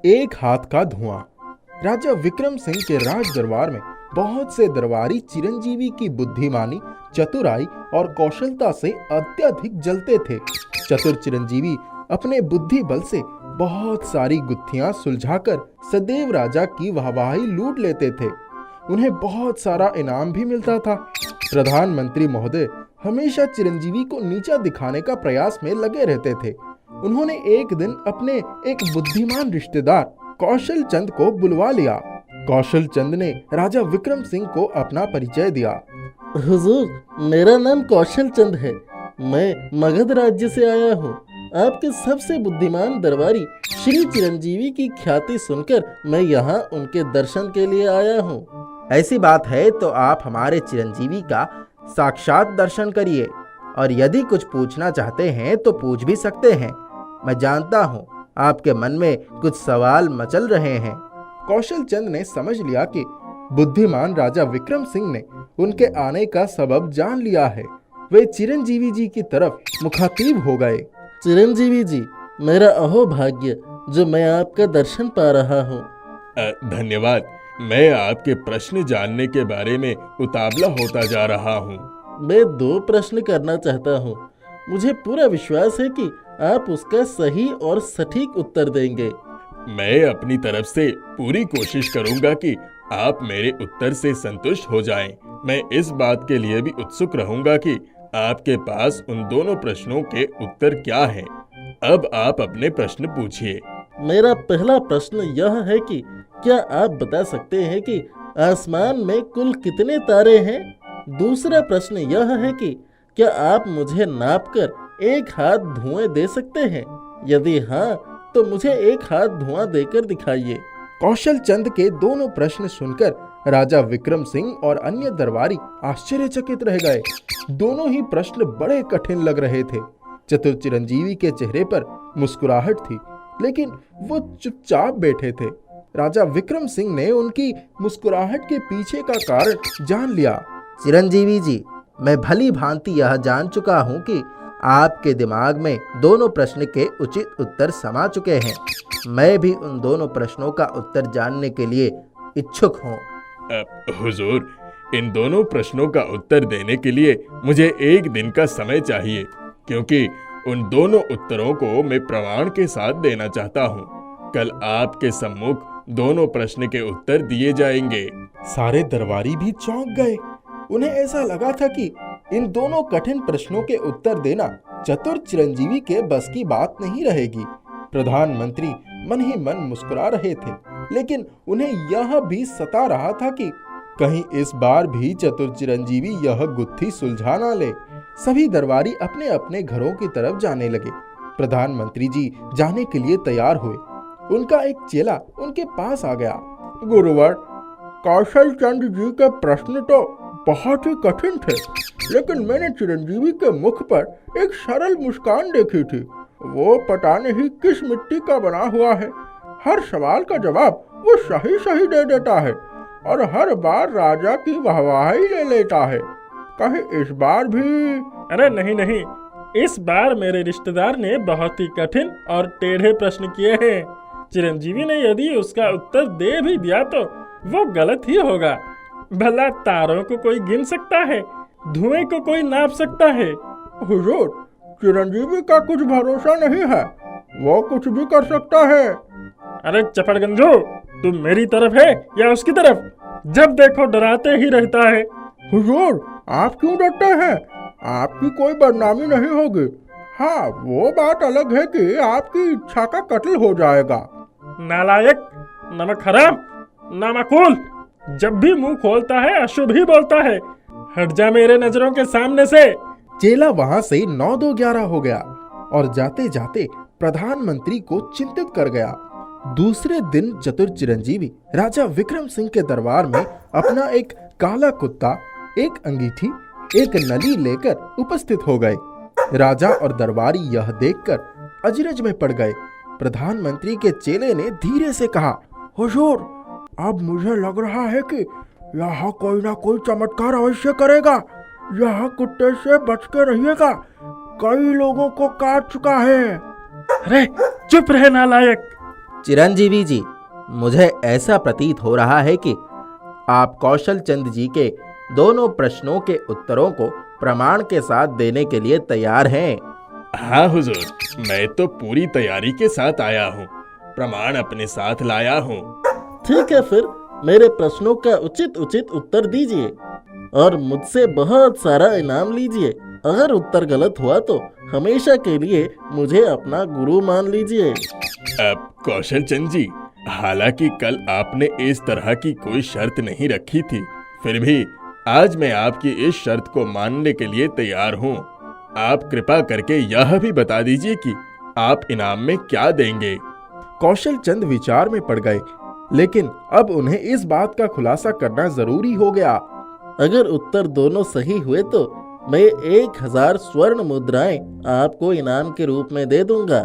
एक हाथ का धुआं। राजा विक्रम सिंह के राज दरबार में बहुत से दरबारी चिरंजीवी की बुद्धिमानी, चतुराई और कौशलता से अत्यधिक जलते थे। चतुर चिरंजीवी अपने बुद्धि बल से बहुत सारी गुत्थियां सुलझाकर सदैव राजा की वाहवाही लूट लेते थे। उन्हें बहुत सारा इनाम भी मिलता था। प्रधानमंत्री महोदय हमेशा चिरंजीवी को नीचा दिखाने का प्रयास में लगे रहते थे। उन्होंने एक दिन अपने एक बुद्धिमान रिश्तेदार कौशल चंद को बुलवा लिया। कौशल चंद ने राजा विक्रम सिंह को अपना परिचय दिया। हुजूर, मेरा नाम कौशल चंद है। मैं मगध राज्य से आया हूँ। आपके सबसे बुद्धिमान दरबारी श्री चिरंजीवी की ख्याति सुनकर मैं यहाँ उनके दर्शन के लिए आया हूँ। ऐसी बात है तो आप हमारे चिरंजीवी का साक्षात दर्शन करिए और यदि कुछ पूछना चाहते हैं तो पूछ भी सकते हैं। मैं जानता हूँ आपके मन में कुछ सवाल मचल रहे हैं। कौशल चंद ने समझ लिया कि बुद्धिमान राजा विक्रम सिंह ने उनके आने का सबब जान लिया है। वे चिरंजीवी जी की तरफ मुखातिब हो गए। चिरंजीवी जी, मेरा अहोभाग्य जो मैं आपका दर्शन पा रहा हूँ। धन्यवाद। मैं आपके प्रश्न जानने के बारे में उतावला होता जा रहा हूँ। मैं 2 प्रश्न करना चाहता हूँ। मुझे पूरा विश्वास है कि आप उसका सही और सटीक उत्तर देंगे। मैं अपनी तरफ से पूरी कोशिश करूंगा कि आप मेरे उत्तर से संतुष्ट हो जाएं। मैं इस बात के लिए भी उत्सुक रहूंगा कि आपके पास उन दोनों प्रश्नों के उत्तर क्या हैं। अब आप अपने प्रश्न पूछिए। मेरा पहला प्रश्न यह है कि क्या आप बता सकते हैं कि आसमान में कुल कितने तारे हैं? दूसरा प्रश्न यह है कि क्या आप मुझे नापकर एक हाथ धुएं दे सकते हैं? यदि हाँ, तो मुझे एक हाथ धुआं देकर दिखाइए। कौशल चंद के दोनों प्रश्न सुनकर राजा विक्रम सिंह और अन्य दरबारी आश्चर्यचकित रह गए। दोनों ही प्रश्न बड़े कठिन लग रहे थे। चतुर चिरंजीवी के चेहरे पर मुस्कुराहट थी, लेकिन वो चुपचाप बैठे थे। राजा विक्रम सिंह ने उनकी मुस्कुराहट के पीछे का कारण जान लिया। चिरंजीवी जी, मैं भली भांति यह जान चुका हूँ कि आपके दिमाग में दोनों प्रश्न के उचित उत्तर समा चुके हैं। मैं भी उन दोनों प्रश्नों का उत्तर जानने के लिए इच्छुक हूँ। हुजूर, इन दोनों प्रश्नों का उत्तर देने के लिए मुझे 1 दिन का समय चाहिए, क्योंकि उन दोनों उत्तरों को मैं प्रमाण के साथ देना चाहता हूँ। कल आपके सम्मुख दोनों प्रश्न के उत्तर दिए जाएंगे। सारे दरबारी भी चौंक गए। उन्हें ऐसा लगा था कि इन दोनों कठिन प्रश्नों के उत्तर देना चतुर चिरंजीवी के बस की बात नहीं रहेगी। प्रधानमंत्री मन ही मन मुस्कुरा रहे थे, लेकिन उन्हें यह भी सता रहा था कि कहीं इस बार भी चतुर चिरंजीवी यह गुत्थी सुलझा ना ले। सभी दरबारी अपने अपने घरों की तरफ जाने लगे। प्रधानमंत्री जी जाने के लिए तैयार हुए। उनका एक चेला उनके पास आ गया। गुरुवर, कौशल चंद जी के प्रश्न तो बहुत ही कठिन थे, लेकिन मैंने चिरंजीवी के मुख पर एक सरल मुस्कान देखी थी। वो पता नहीं किस मिट्टी का बना हुआ है। हर सवाल का जवाब वो सही सही दे देता है और हर बार राजा की वाहवाही ले लेता है। कहीं इस बार भी? अरे नहीं, इस बार मेरे रिश्तेदार ने बहुत ही कठिन और टेढ़े प्रश्न किए हैं। चिरंजीवी ने यदि उसका उत्तर दे भी दिया तो वो गलत ही होगा। भला तारों को कोई गिन सकता है? धुएं को कोई नाप सकता है? हुजूर, चिरंजीवी का कुछ भरोसा नहीं है। वो कुछ भी कर सकता है। अरे चपड़गंजो, तुम मेरी तरफ है या उसकी तरफ? जब देखो डराते ही रहता है। हुजूर, आप क्यों डरते हैं? आपकी कोई बदनामी नहीं होगी। हाँ, वो बात अलग है कि आपकी इच्छा का कत्ल हो जाएगा। नालायक, नमक हराम, नामाकुल, जब भी मुंह खोलता है अशुभ ही बोलता है। हट जा मेरे नजरों के सामने से। चेला वहां से 9-2-11 हो गया और जाते जाते प्रधानमंत्री को चिंतित कर गया। दूसरे दिन चतुर चिरंजीवी राजा विक्रम सिंह के दरबार में अपना एक काला कुत्ता, एक अंगीठी, एक नली लेकर उपस्थित हो गए। राजा और दरबारी यह देखकर अजरज में पड़ गए। प्रधानमंत्री के चेले ने धीरे से कहा, हुजूर, अब मुझे लग रहा है कि यह कोई ना कोई चमत्कार अवश्य करेगा। यह कुत्ते से बच के रहिएगा, कई लोगों को काट चुका है। अरे चुप रहे नालायक, चिरंजीवी जी, मुझे ऐसा प्रतीत हो रहा है कि आप कौशल चंद जी के दोनों प्रश्नों के उत्तरों को प्रमाण के साथ देने के लिए तैयार हैं। हाँ हुजूर, मैं तो पूरी तैयारी के साथ आया हूँ, प्रमाण अपने साथ लाया हूँ। ठीक है, फिर मेरे प्रश्नों का उचित उचित उत्तर दीजिए और मुझसे बहुत सारा इनाम लीजिए। अगर उत्तर गलत हुआ तो हमेशा के लिए मुझे अपना गुरु मान लीजिए। अब कौशल चंद जी, हालांकि कल आपने इस तरह की कोई शर्त नहीं रखी थी, फिर भी आज मैं आपकी इस शर्त को मानने के लिए तैयार हूँ। आप कृपा करके यह भी बता दीजिए कि आप इनाम में क्या देंगे। कौशल चंद विचार में पड़ गए, लेकिन अब उन्हें इस बात का खुलासा करना जरूरी हो गया। अगर उत्तर दोनों सही हुए तो मैं 1000 स्वर्ण मुद्राएं आपको इनाम के रूप में दे दूंगा।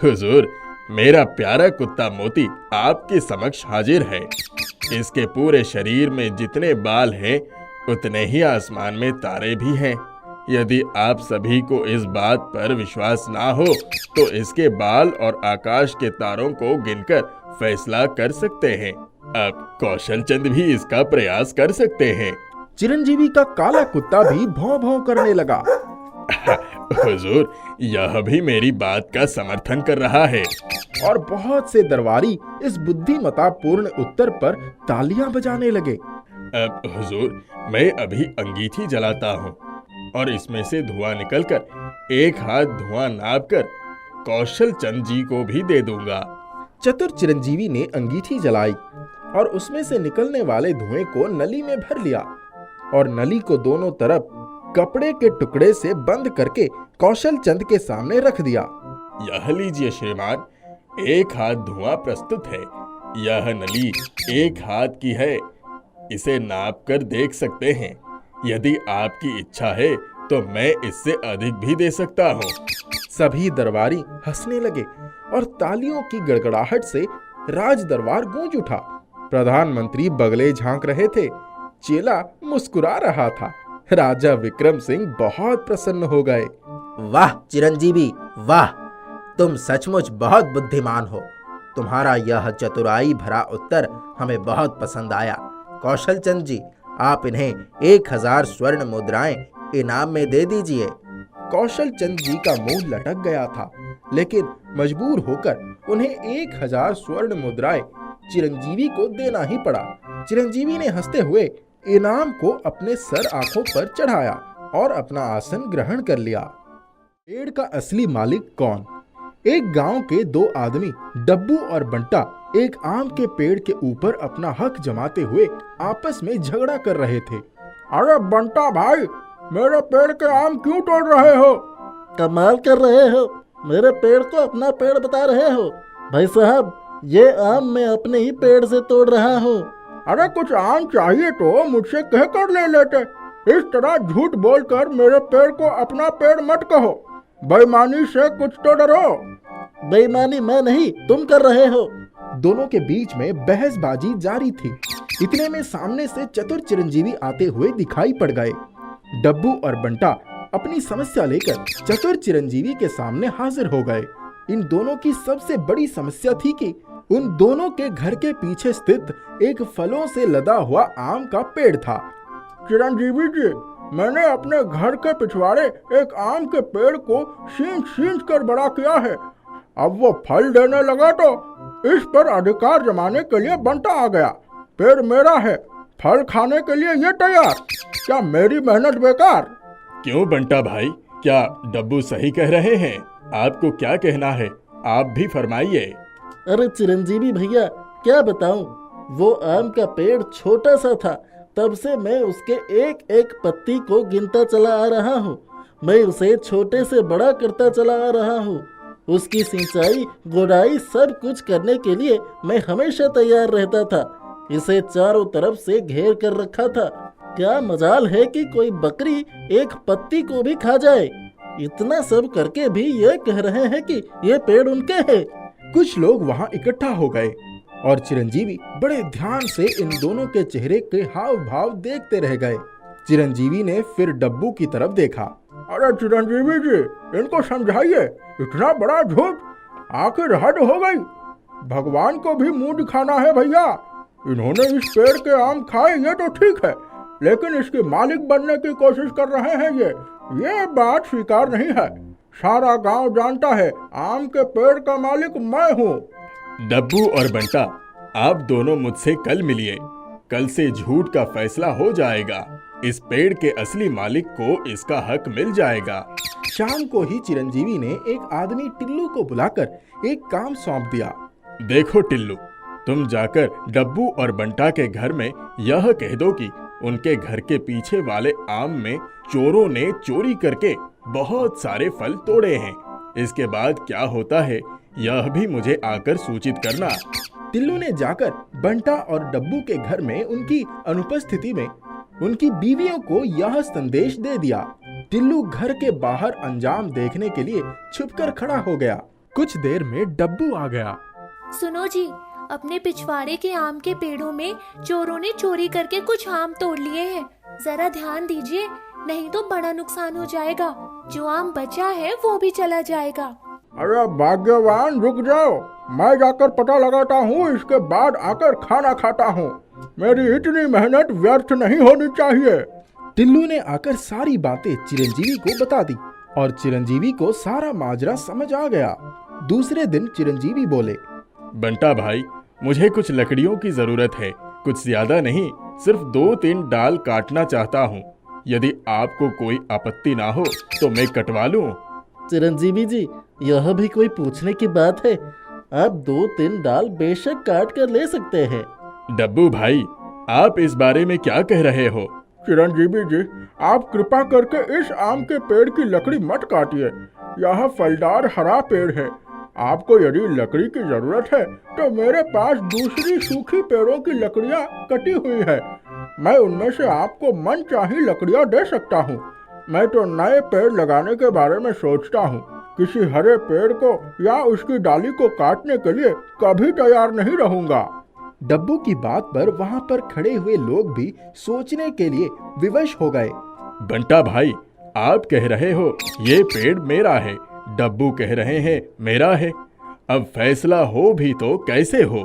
हुजूर, मेरा प्यारा कुत्ता मोती आपके समक्ष हाजिर है। इसके पूरे शरीर में जितने बाल हैं, उतने ही आसमान में तारे भी हैं। यदि आप सभी को इस बात पर विश्वास ना हो तो इसके बाल और आकाश के तारों को गिनकर फैसला कर सकते हैं। अब कौशल चंद भी इसका प्रयास कर सकते हैं। चिरंजीवी का काला कुत्ता भी भौं भौं करने लगा। हुजूर, यह भी मेरी बात का समर्थन कर रहा है। और बहुत से दरबारी इस बुद्धिमत्तापूर्ण उत्तर पर तालियां बजाने लगे। अब हुजूर, मैं अभी अंगीठी जलाता हूँ और इसमें से धुआं निकलकर 1 हाथ धुआं नाप कर कौशल चंद जी को भी दे दूंगा। चतुर चिरंजीवी ने अंगीठी जलाई और उसमें से निकलने वाले धुएं को नली में भर लिया और नली को दोनों तरफ कपड़े के टुकड़े से बंद करके कौशल चंद के सामने रख दिया। यह लीजिए श्रीमान, 1 हाथ धुआं प्रस्तुत है। यह नली 1 हाथ की है, इसे नाप कर देख सकते हैं। यदि आपकी इच्छा है तो मैं इससे अधिक भी दे सकता हूँ। सभी दरबारी हंसने लगे और तालियों की गड़गड़ाहट से राज दरबार गूंज उठा। प्रधानमंत्री बगले झांक रहे थे, चेला मुस्कुरा रहा था। राजा विक्रम सिंह बहुत प्रसन्न हो गए। वाह चिरंजीवी, वाह, तुम सचमुच बहुत बुद्धिमान हो। तुम्हारा यह चतुराई भरा उत्तर हमें बहुत पसंद आया। कौशल चंद जी, आप इन्हें 1000 स्वर्ण मुद्राएं इनाम में दे दीजिए। कौशल चंद जी का मुंह लटक गया था, लेकिन मजबूर होकर उन्हें 1000 स्वर्ण मुद्राएं चिरंजीवी को देना ही पड़ा। चिरंजीवी ने हंसते हुए इनाम को अपने सर आंखों पर चढ़ाया और अपना आसन ग्रहण कर लिया। पेड़ का असली मालिक कौन? एक गांव के 2 आदमी डब्बू और बंटा एक आम के पेड़ के ऊपर अपना हक जमाते हुए आपस में झगड़ा कर रहे थे। अरे बंटा भाई, मेरे पेड़ के आम क्यों तोड़ रहे हो? कमाल कर रहे हो, मेरे पेड़ को अपना पेड़ बता रहे हो। भाई साहब, ये आम मैं अपने ही पेड़ से तोड़ रहा हूँ। अरे कुछ आम चाहिए तो मुझसे कह कर ले लेते। इस तरह झूठ बोलकर मेरे पेड़ को अपना पेड़ मत कहो। बेईमानी से कुछ तो डरो। बेईमानी मैं नहीं, तुम कर रहे हो। दोनों के बीच में बहसबाजी जारी थी। इतने में सामने से चतुर चिरंजीवी आते हुए दिखाई पड़ गए। डब्बू और बंटा अपनी समस्या लेकर चतुर चिरंजीवी के सामने हाजिर हो गए। इन दोनों की सबसे बड़ी समस्या थी कि उन दोनों के घर के पीछे स्थित एक फलों से लदा हुआ आम का पेड़ था। चिरंजीवी जी, मैंने अपने घर के पिछवाड़े एक आम के पेड़ को सींच कर बड़ा किया है। अब वो फल देने लगा तो इस पर अधिकार जमाने के लिए बंटा आ गया। पेड़ मेरा है, फल खाने के लिए ये तैयार। क्या मेरी मेहनत बेकार? क्यों बंटा भाई, क्या डब्बू सही कह रहे हैं? आपको क्या कहना है, आप भी फरमाइए। अरे चिरंजीवी भैया, क्या बताऊं, वो आम का पेड़ छोटा सा था, तब से मैं उसके एक एक पत्ती को गिनता चला आ रहा हूँ। मैं उसे छोटे से बड़ा करता चला आ रहा हूँ। उसकी सिंचाई, गुड़ाई सब कुछ करने के लिए मैं हमेशा तैयार रहता था। इसे चारों तरफ से घेर कर रखा था। क्या मजाल है कि कोई बकरी एक पत्ती को भी खा जाए। इतना सब करके भी ये कह रहे हैं कि ये पेड़ उनके हैं। कुछ लोग वहां इकट्ठा हो गए और चिरंजीवी बड़े ध्यान से इन दोनों के चेहरे के हाव भाव देखते रह गए। चिरंजीवी ने फिर डब्बू की तरफ देखा। अरे चिरंजीवी जी, इनको समझाइए, इतना बड़ा झूठ। आखिर हद हो गई। भगवान को भी मुंह दिखाना है भैया। इन्होंने इस पेड़ के आम खाए ये तो ठीक है, लेकिन इसके मालिक बनने की कोशिश कर रहे हैं ये बात स्वीकार नहीं है। सारा गांव जानता है आम के पेड़ का मालिक मैं हूँ। डब्बू और बंटा, आप दोनों मुझसे कल मिलिए। कल से झूठ का फैसला हो जाएगा। इस पेड़ के असली मालिक को इसका हक मिल जाएगा। शाम को ही चिरंजीवी ने एक आदमी टिल्लू को बुलाकर एक काम सौंप दिया। देखो टिल्लू, तुम जाकर डब्बू और बंटा के घर में यह कह दो कि उनके घर के पीछे वाले आम में चोरों ने चोरी करके बहुत सारे फल तोड़े हैं। इसके बाद क्या होता है यह भी मुझे आकर सूचित करना। टिल्लू ने जाकर बंटा और डब्बू के घर में उनकी अनुपस्थिति में उनकी बीवियों को यह संदेश दे दिया। टिल्लू घर के बाहर अंजाम देखने के लिए छुपकर खड़ा हो गया। कुछ देर में डब्बू आ गया। सुनो जी, अपने पिछवाड़े के आम के पेड़ों में चोरों ने चोरी करके कुछ आम तोड़ लिए हैं। जरा ध्यान दीजिए, नहीं तो बड़ा नुकसान हो जाएगा। जो आम बचा है वो भी चला जाएगा। अरे भाग्यवान, रुक जाओ, मैं जाकर पता लगाता हूँ, इसके बाद आकर खाना खाता हूँ। मेरी इतनी मेहनत व्यर्थ नहीं होनी चाहिए। टिल्लू ने आकर सारी बातें चिरंजीवी को बता दी और चिरंजीवी को सारा माजरा समझ आ गया। दूसरे दिन चिरंजीवी बोले, बंटा भाई, मुझे कुछ लकड़ियों की जरूरत है। कुछ ज्यादा नहीं, सिर्फ 2-3 डाल काटना चाहता हूँ। यदि आपको कोई आपत्ति ना हो तो मैं कटवा लूँ। चिरंजीवी जी, यह भी कोई पूछने की बात है? आप 2-3 डाल बेशक काट कर ले सकते हैं। डब्बू भाई, आप इस बारे में क्या कह रहे हो? चिरंजीवी जी, आप कृपा करके इस आम के पेड़ की लकड़ी मत काटिए। यह फलदार हरा पेड़ है। आपको यदि लकड़ी की जरूरत है तो मेरे पास दूसरी सूखी पेड़ों की लकड़ियां कटी हुई है। मैं उनमें से आपको मनचाही लकड़ियां दे सकता हूँ। मैं तो नए पेड़ लगाने के बारे में सोचता हूँ। किसी हरे पेड़ को या उसकी डाली को काटने के लिए कभी तैयार नहीं रहूंगा। डब्बू की बात पर वहाँ पर खड़े हुए लोग भी सोचने के लिए विवश हो गए। बंटा भाई, आप कह रहे हो ये पेड़ मेरा है, डब्बू कह रहे हैं मेरा है। अब फैसला हो भी तो कैसे हो?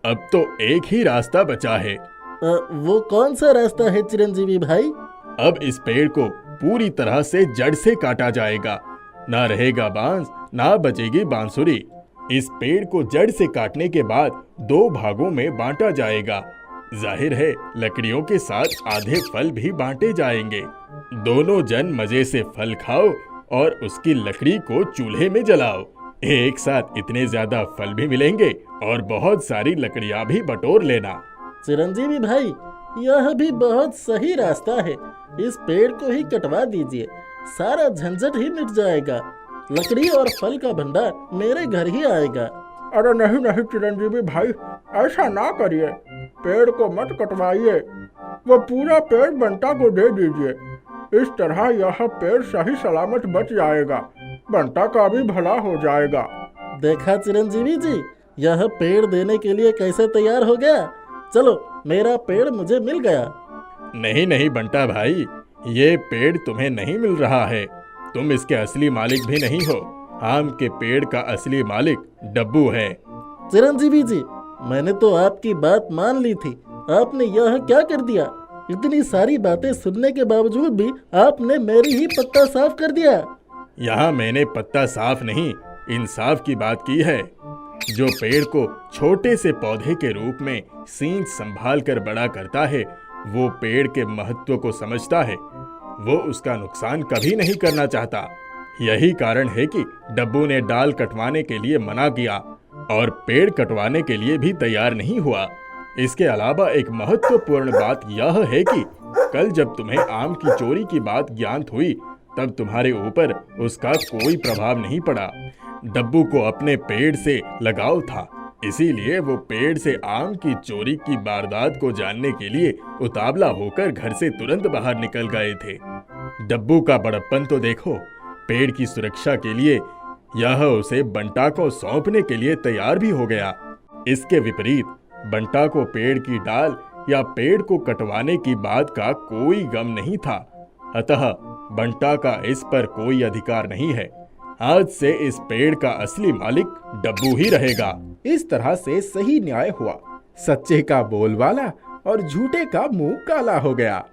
अब तो एक ही रास्ता बचा है। वो कौन सा रास्ता है चिरंजीवी भाई? अब इस पेड़ को पूरी तरह से जड़ से काटा जाएगा। ना रहेगा बांस, ना बचेगी बांसुरी। इस पेड़ को जड़ से काटने के बाद 2 भागों में बांटा जाएगा। जाहिर है लकड़ियों के साथ आधे फल भी बांटे जाएंगे। दोनों जन मजे से फल खाओ और उसकी लकड़ी को चूल्हे में जलाओ। एक साथ इतने ज्यादा फल भी मिलेंगे और बहुत सारी लकड़ियां भी बटोर लेना। चिरंजीवी भाई, यह भी बहुत सही रास्ता है। इस पेड़ को ही कटवा दीजिए, सारा झंझट ही मिट जाएगा। लकड़ी और फल का भंडार मेरे घर ही आएगा। अरे नहीं नहीं चिरंजीवी भाई, ऐसा ना करिए। पेड़ को मत कटवाइए, वो पूरा पेड़ बंटा को दे दीजिए। इस तरह यह पेड़ सही सलामत बच जाएगा। बंटा का भी भला हो जाएगा। देखा चिरंजीवी जी, यह पेड़ देने के लिए कैसे तैयार हो गया। चलो, मेरा पेड़ मुझे मिल गया। नहीं नहीं बंटा भाई, ये पेड़ तुम्हें नहीं मिल रहा है। तुम इसके असली मालिक भी नहीं हो। आम के पेड़ का असली मालिक डब्बू है। चिरंजीवी जी, मैंने तो आपकी बात मान ली थी। आपने यह क्या कर दिया? इतनी सारी बातें सुनने के बावजूद भी आपने मेरी ही पत्ता साफ कर दिया। यहाँ मैंने पत्ता साफ नहीं, इंसाफ की बात की है। जो पेड़ को छोटे से पौधे के रूप में सींच संभाल कर बड़ा करता है, वो पेड़ के महत्व को समझता है। वो उसका नुकसान कभी नहीं करना चाहता। यही कारण है कि डब्बू ने डाल कटवाने के लिए मना किया और पेड़ कटवाने के लिए भी तैयार नहीं हुआ। इसके अलावा एक महत्वपूर्ण बात यह है कि कल जब तुम्हें आम की चोरी की बात ज्ञात हुई, तब तुम्हारे ऊपर उसका कोई प्रभाव नहीं पड़ा। डब्बू को अपने पेड़ से लगाव था, इसीलिए वो पेड़ से आम की चोरी की वारदात को जानने के लिए उतावला होकर घर से तुरंत बाहर निकल गए थे। डब्बू का बड़प्पन तो देखो। पेड़ की सुरक्षा के लिए यह उसे बंटा को सौंपने के लिए तैयार भी हो गया। इसके विपरीत बंटा को पेड़ की डाल या पेड़ को कटवाने की बात का कोई गम नहीं था। अतः बंटा का इस पर कोई अधिकार नहीं है। आज से इस पेड़ का असली मालिक डब्बू ही रहेगा। इस तरह से सही न्याय हुआ। सच्चे का बोलबाला और झूठे का मुंह काला हो गया।